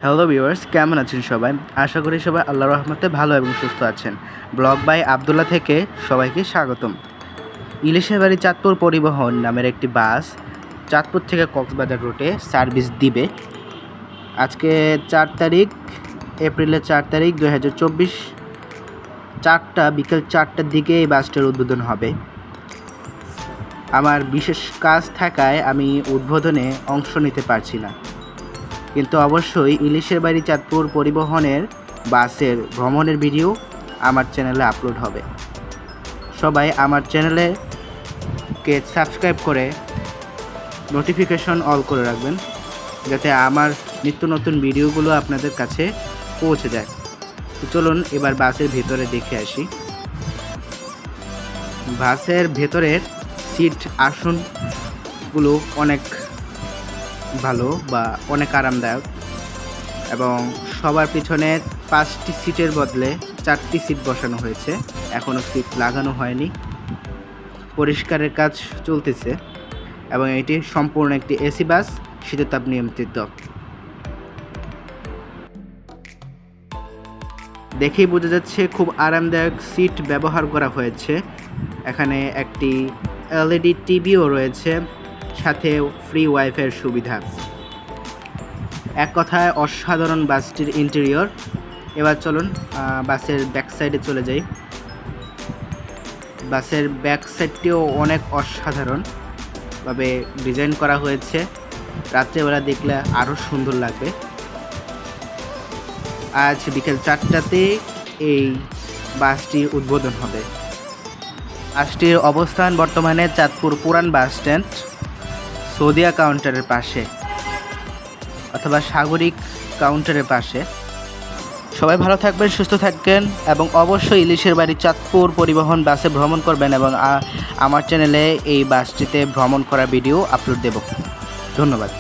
Hello viewers, কেমন আছেন সবাই? আশা করি সবাই আল্লাহর রহমতে ভালো এবং সুস্থ আছেন। ব্লগ বাই আবদুল্লাহ থেকে সবাইকে স্বাগতম। ইলিশের বাড়ি চাঁদপুর পরিবহন নামের একটি বাস চাঁদপুর থেকে কক্সবাজার রুটে সার্ভিস দিবে। আজকে 4 তারিখ, এপ্রিলের 4 তারিখ 2024, বিকেল 4টার দিকে এই বাসটার উদ্বোধন হবে। আমার বিশেষ কাজ থাকায় আমি উদ্বোধনে অংশ নিতে পারছি না, কিন্তু অবশ্যই ইলিশের বাড়ি চাঁদপুর পরিবহনের বাসের ভ্রমণের ভিডিও আমার চ্যানেলে আপলোড হবে। সবাই আমার চ্যানেলকে সাবস্ক্রাইব করে নোটিফিকেশন অল করে রাখবেন, যাতে আমার নিত্য নতুন ভিডিওগুলো আপনাদের কাছে পৌঁছে যায়। তো চলুন এবার বাসের ভেতরে দেখে আসি। বাসের ভেতরের সিট আসনগুলো অনেক ভালো বা অনেক আরামদায়ক, এবং সবার পিছনের 5টি সিটের বদলে 4টি সিট বসানো হয়েছে। এখনও সিট লাগানো হয়নি, পরিষ্কারের কাজ চলতেছে, এবং এটি সম্পূর্ণ একটি এসি বাস, শীততাপ নিয়ন্ত্রিত। দেখেই বোঝা যাচ্ছে খুব আরামদায়ক সিট ব্যবহার করা হয়েছে। এখানে একটি এলইডি টিভিও রয়েছে, সাথে ফ্রি ওয়াইফাইয়ের সুবিধা। এক কথায় অসাধারণ বাসটির ইন্টেরিয়র। এবার চলুন বাসের ব্যাক সাইডে চলে যাই। বাসের ব্যাক সাইডটিও অনেক অসাধারণভাবে ডিজাইন করা হয়েছে। রাত্রেবেলা দেখলে আরও সুন্দর লাগবে। আজ বিকেল 4টাতে এই বাসটির উদ্বোধন হবে। বাসটির অবস্থান বর্তমানে চাঁদপুর পুরান বাস স্ট্যান্ড, সৌদিয়া কাউন্টারের পাশে অথবা সাগরিক কাউন্টারের পাশে। সবাই ভালো থাকবেন, সুস্থ থাকবেন, এবং অবশ্যই ইলিশের বাড়ি চাঁদপুর পরিবহন বাসে ভ্রমণ করবেন, এবং আমার চ্যানেলে এই বাসটিতে ভ্রমণ করার ভিডিও আপলোড দেব। ধন্যবাদ।